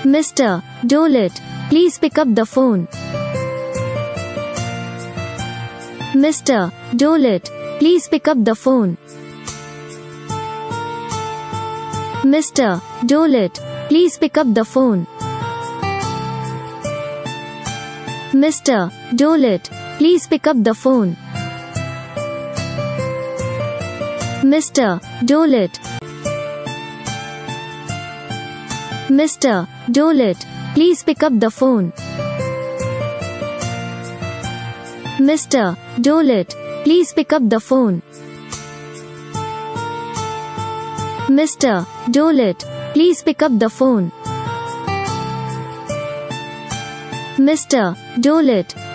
Mr. Dolat, please pick up the phone. Mr. Dolat, please pick up the phone. Mr. Dolat, please pick up the phone. Mr. Dolat, please pick up the phone. Mr. Dolat. Mr. Dolat, please pick up the phone. Mr. Dolat, please pick up the phone. Mr. Dolat, please pick up the phone. Mr. Dolat,